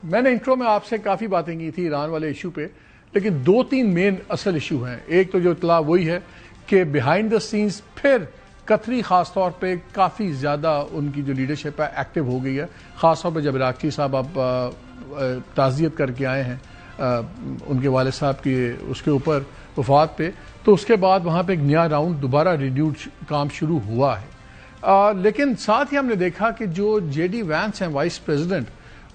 میں نے انٹرو میں آپ سے کافی باتیں کی تھی ایران والے ایشو پہ، لیکن دو تین مین اصل ایشو ہیں. ایک تو جو اطلاع وہی ہے کہ بیہائنڈ دا سینز پھر قطری خاص طور پہ کافی زیادہ ان کی جو لیڈرشپ ہے ایکٹیو ہو گئی ہے، خاص طور پہ جب عراقچی صاحب اب تعزیت کر کے آئے ہیں ان کے والد صاحب کی اس کے اوپر وفات پہ، تو اس کے بعد وہاں پہ ایک نیا راؤنڈ دوبارہ ریڈیوڈ کام شروع ہوا ہے. لیکن ساتھ ہی ہم نے دیکھا کہ جو جے ڈی وینس ہیں وائس پریزیڈنٹ،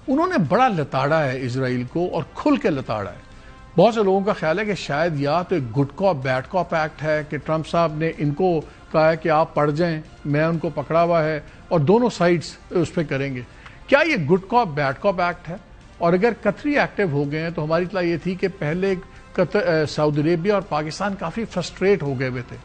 انہوں نے بڑا لتاڑا ہے اسرائیل کو اور کھل کے لتاڑا ہے. بہت سے لوگوں کا خیال ہے کہ شاید یا تو ایک گڈ کاپ بیڈ کاپ ایکٹ ہے کہ ٹرمپ صاحب نے ان کو کہا ہے کہ آپ پڑھ جائیں، میں ان کو پکڑا ہوا ہے اور دونوں سائڈز اس پہ کریں گے. کیا یہ گڈ کاپ بیڈ کاپ ایکٹ ہے؟ اور اگر قطری ایکٹیو ہو گئے ہیں تو ہماری اطلاع یہ تھی کہ پہلے سعودی عربیہ اور پاکستان کافی فرسٹریٹ ہو گئے ہوئے تھے.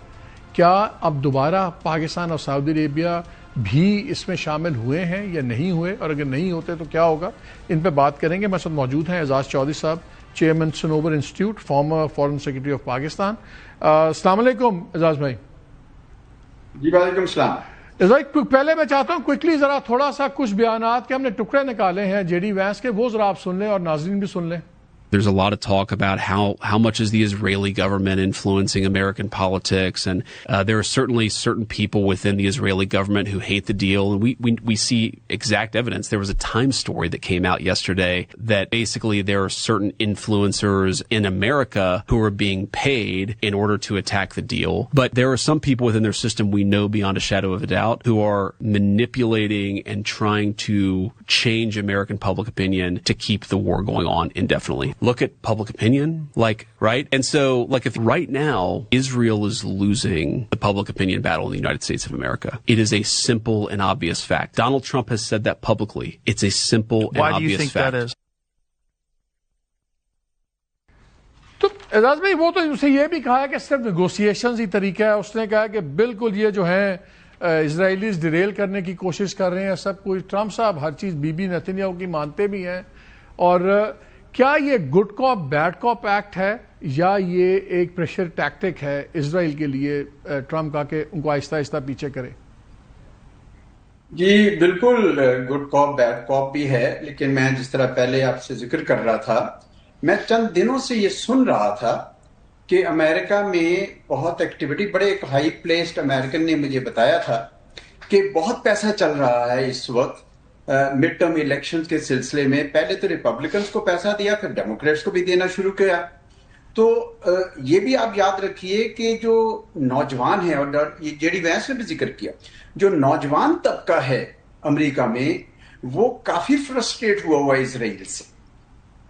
کیا اب دوبارہ پاکستان اور سعودی عربیہ بھی اس میں شامل ہوئے ہیں یا نہیں ہوئے، اور اگر نہیں ہوتے تو کیا ہوگا؟ ان پہ بات کریں گے. میرے ساتھ موجود ہیں اعزاز چودھری صاحب، chairman Sanober institute, former foreign secretary of Pakistan. السلام علیکم اعزاز بھائی. جی وعلیکم السلام. پہلے میں چاہتا ہوں کوئکلی ذرا تھوڑا سا کچھ بیانات کے ہم نے ٹکڑے نکالے ہیں جے ڈی وینس کے، وہ ذرا آپ سن لیں اور ناظرین بھی سن لیں. There's a lot of talk about how much is the Israeli government influencing American politics, and there are certainly certain people within the Israeli government who hate the deal, and we see exact evidence. There was a Times story that came out yesterday that basically there are certain influencers in America who are being paid in order to attack the deal, but there are some people within their system we know beyond a shadow of a doubt who are manipulating and trying to change American public opinion to keep the war going on indefinitely. Look at public opinion, right? And so, if right now Israel is losing the public opinion battle in the United States of America, it is a simple and obvious fact. Donald Trump has said that publicly. It's a simple and obvious fact. Why do you think that is? تو اعزاز بھائی، وہ تو اسے یہ بھی کہا ہے کہ صرف نیگوسیشنز ہی طریقہ ہے. اس نے کہا کہ بالکل یہ جو ہیں اسرائیلیز ڈیریل کرنے کی کوشش کر رہے ہیں سب کچھ. ٹرمپ صاحب ہر چیز بی بی نتنیاہو کی مانتے بھی ہیں. اور کیا یہ گڈ کاپ بیڈ کاپ ایکٹ ہے یا یہ ایک پریشر ٹیکٹک ہے اسرائیل کے لیے ٹرمپ کا کہ ان کو آہستہ آہستہ پیچھے کرے؟ جی بالکل گڈ کاپ بیڈ کاپ بھی ہے، لیکن میں جس طرح پہلے آپ سے ذکر کر رہا تھا، میں چند دنوں سے یہ سن رہا تھا کہ امریکہ میں بہت ایکٹیویٹی، بڑے ایک ہائی پلیسڈ امریکن نے مجھے بتایا تھا کہ بہت پیسہ چل رہا ہے اس وقت مڈ ٹرم الیکشن کے سلسلے میں. پہلے تو ریپبلکنز کو پیسہ دیا، پھر ڈیموکریٹس کو بھی دینا شروع کیا. تو یہ بھی آپ یاد رکھیے کہ جو نوجوان ہیں، اور یہ جے ڈی وینس نے بھی ذکر کیا، جو نوجوان طبقہ ہے امریکہ میں وہ کافی فرسٹریٹ ہوا اسرائیل سے،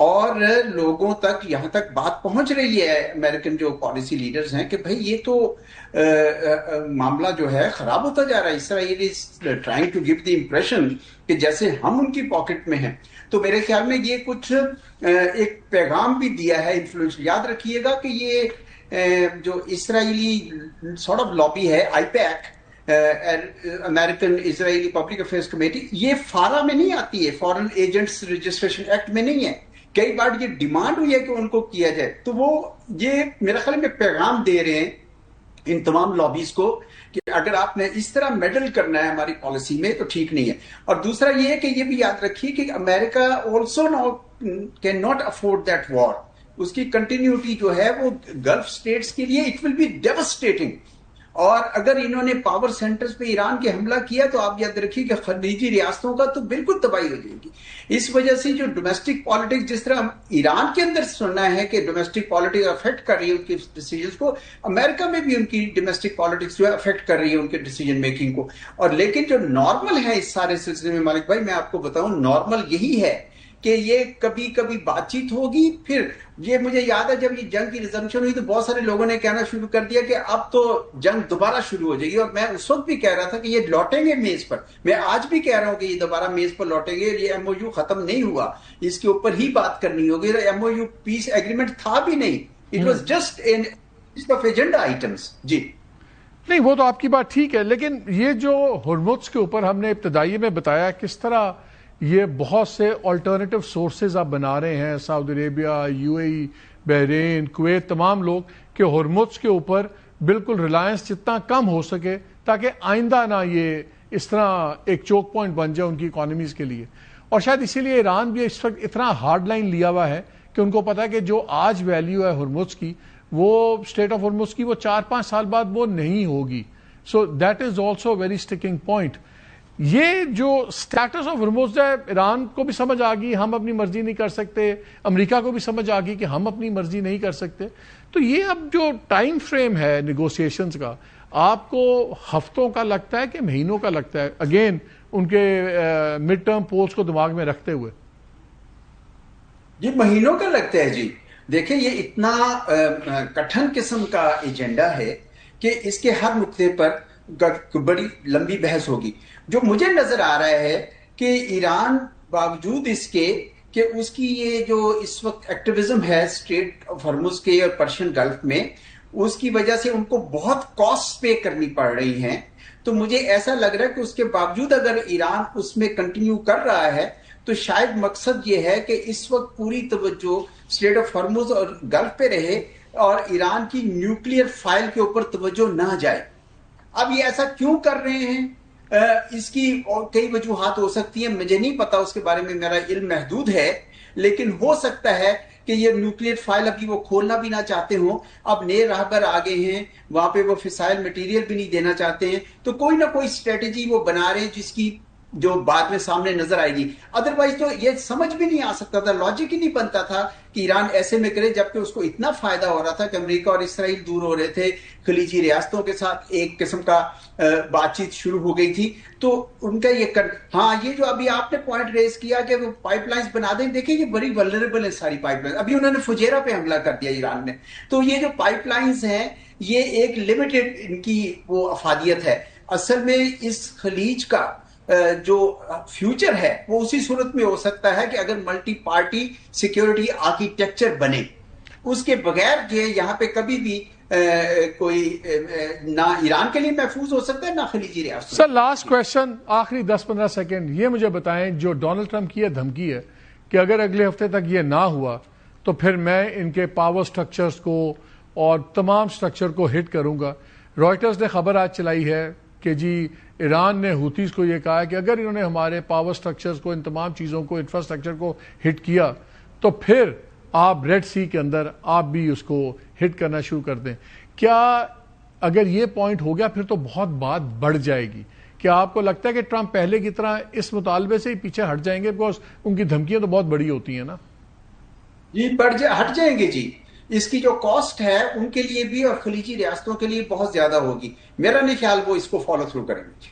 اور لوگوں تک یہاں تک بات پہنچ رہی ہے امریکن جو پالیسی لیڈرز ہیں کہ بھائی یہ تو معاملہ جو ہے خراب ہوتا جا رہا ہے. Israel is trying to give the impression کہ جیسے ہم ان کی پاکٹ میں ہیں. تو میرے خیال میں یہ کچھ ایک پیغام بھی دیا ہے انفلوئنس. یاد رکھیے گا کہ یہ جو اسرائیلی سارٹ آف لابی ہے، آئی پیک، امریکن اسرائیلی پبلک افیئرس کمیٹی، یہ فارا میں نہیں آتی ہے، فارن ایجنٹس رجسٹریشن ایکٹ میں نہیں ہے. کئی بار یہ ڈیمانڈ ہوئی ہے کہ ان کو کیا جائے. تو وہ یہ میرا خیال میں پیغام دے رہے ہیں ان تمام لابیز کو کہ اگر آپ نے اس طرح میڈل کرنا ہے ہماری پالیسی میں تو ٹھیک نہیں ہے. اور دوسرا یہ ہے کہ یہ بھی یاد رکھیے کہ America also can not afford that war. اس کی کنٹینیوٹی جو ہے وہ گلف اسٹیٹس کے لیے اٹ ول بی ڈیوسٹیٹنگ. اور اگر انہوں نے پاور سینٹرز پہ ایران کے حملہ کیا تو آپ یاد رکھیے کہ خلیجی ریاستوں کا تو بالکل تباہی ہو جائے گی. اس وجہ سے جو ڈومیسٹک پالیٹکس، جس طرح ایران کے اندر سننا ہے کہ ڈومیسٹک پالیٹکس افیکٹ کر رہی ہے ان کی ڈیسیجنز کو، امریکہ میں بھی ان کی ڈومیسٹک پالیٹکس جو ہے افیکٹ کر رہی ہے ان کے ڈیسیجن میکنگ کو. اور لیکن جو نارمل ہے اس سارے سلسلے میں مالک بھائی، میں آپ کو بتاؤں نارمل یہی ہے کہ یہ کبھی کبھی بات چیت ہوگی. پھر یہ مجھے یاد ہے جب یہ جنگ کی ریزمپشن ہوئی تو بہت سارے لوگوں نے کہنا شروع کر دیا کہ اب تو جنگ دوبارہ شروع ہو جائے گی. اور میں اس وقت بھی کہہ رہا تھا کہ یہ لوٹیں گے میز پر. میں آج بھی کہہ رہا ہوں کہ یہ دوبارہ میز پر لوٹیں گے. یہ ایم او یو ختم نہیں ہوا، اس کے اوپر ہی بات کرنی ہوگی. M O U peace agreement تھا بھی نہیں، it was just an list of agenda items. جی نہیں، وہ تو آپ کی بات ٹھیک ہے، لیکن یہ جو ہرمز کے اوپر ہم نے ابتدائی میں بتایا کس طرح یہ بہت سے آلٹرنیٹیو سورسز آپ بنا رہے ہیں، Saudi Arabia, U A E, Bahrain, Kuwait, تمام لوگ، کہ ہرمز کے اوپر بالکل ریلائنس جتنا کم ہو سکے تاکہ آئندہ نہ یہ اس طرح ایک چوک پوائنٹ بن جائے ان کی اکانومیز کے لیے. اور شاید اسی لیے ایران بھی اس وقت اتنا ہارڈ لائن لیا ہوا ہے کہ ان کو پتا ہے کہ جو آج ویلیو ہے ہرمز کی، وہ اسٹیٹ آف ہرمز کی، وہ 4-5 سال بعد وہ نہیں ہوگی. So that is also very sticking point. یہ جو اسٹیٹس آف ہرمز ہے، ایران کو بھی سمجھ آ گئی ہم اپنی مرضی نہیں کر سکتے، امریکہ کو بھی سمجھ آ گئی کہ ہم اپنی مرضی نہیں کر سکتے. تو یہ اب جو ٹائم فریم ہے نیگوسیشنز کا، آپ کو ہفتوں کا لگتا ہے کہ مہینوں کا لگتا ہے، اگین ان کے مڈ ٹرم پولز کو دماغ میں رکھتے ہوئے؟ جی مہینوں کا لگتا ہے جی. دیکھیں یہ اتنا کٹھن قسم کا ایجنڈا ہے کہ اس کے ہر نقطے پر بڑی لمبی بحث ہوگی. جو مجھے نظر آ رہا ہے کہ ایران باوجود اس کے کہ اس کی یہ جو اس وقت ایکٹیویزم ہے اسٹریٹ آف ہرمز کے اور پرشین گلف میں، اس کی وجہ سے ان کو بہت کاسٹ پے کرنی پڑ رہی ہیں. تو مجھے ایسا لگ رہا ہے کہ اس کے باوجود اگر ایران اس میں کنٹینیو کر رہا ہے تو شاید مقصد یہ ہے کہ اس وقت پوری توجہ اسٹریٹ آف ہرمز اور گلف پہ رہے اور ایران کی نیوکلیئر فائل کے اوپر توجہ نہ جائے. اب یہ ایسا کیوں کر رہے ہیں؟ اس کی کئی وجوہات ہو سکتی ہیں، مجھے نہیں پتا، اس کے بارے میں میرا علم محدود ہے، لیکن ہو سکتا ہے کہ یہ نیوکلیئر فائل ابھی وہ کھولنا بھی نہ چاہتے ہوں. اب نئے راہبر آگے ہیں، وہاں پہ وہ فسائل مٹیریل بھی نہیں دینا چاہتے ہیں، تو کوئی نہ کوئی اسٹریٹجی وہ بنا رہے ہیں جس کی جو بعد میں سامنے نظر آئے گی. ادروائز تو یہ سمجھ بھی نہیں آ سکتا تھا، لاجک ہی نہیں بنتا تھا کہ ایران ایسے میں کرے، جبکہ اس کو اتنا فائدہ ہو رہا تھا کہ امریکہ اور اسرائیل دور ہو رہے تھے، خلیجی ریاستوں کے ساتھ ایک قسم کا بات چیت شروع ہو گئی تھی. تو ان کا ہاں یہ جو ابھی آپ نے پوائنٹ ریز کیا کہ وہ پائپ لائنز بنا دیں، دیکھیں یہ بڑی ولنریبل ہے ساری پائپ لائنز. ابھی انہوں نے فجیرہ پہ حملہ کر دیا ایران نے. تو یہ جو پائپ لائنز ہیں یہ ایک لمیٹڈ ان کی وہ افادیت ہے. اصل میں اس خلیج کا جو فیوچر ہے وہ اسی صورت میں ہو سکتا ہے کہ اگر ملٹی پارٹی سیکیورٹی آرکیٹیکچر بنے. اس کے بغیر یہ یہاں پہ کبھی بھی کوئی نہ ایران کے لیے محفوظ ہو سکتا ہے نہ خلیجی ریاست. سر لاسٹ کویشچن، آخری 10-15 سیکنڈ، یہ مجھے بتائیں جو ڈونلڈ ٹرمپ کی یہ دھمکی ہے کہ اگر اگلے ہفتے تک یہ نہ ہوا تو پھر میں ان کے پاور سٹرکچرز کو اور تمام سٹرکچر کو ہٹ کروں گا. رائٹرز نے خبر آج چلائی ہے کہ جی ایران نے ہوتیز کو یہ کہا کہ اگر انہوں نے ہمارے پاور سٹرکچرز کو، ان تمام چیزوں کو، انفراسٹرکچر کو ہٹ کیا تو پھر آپ ریڈ سی کے اندر آپ بھی اس کو ہٹ کرنا شروع کر دیں. کیا اگر یہ پوائنٹ ہو گیا پھر تو بہت بات بڑھ جائے گی؟ کیا آپ کو لگتا ہے کہ ٹرمپ پہلے کی طرح اس مطالبے سے ہی پیچھے ہٹ جائیں گے؟ بیکاز ان کی دھمکیاں تو بہت بڑی ہوتی ہیں نا. جی ہٹ جائیں گے جی. اس کی جو کاسٹ ہے ان کے لیے بھی اور خلیجی ریاستوں کے لیے بہت زیادہ ہوگی. میرا نہیں خیال وہ اس کو فالو تھرو کریں گے.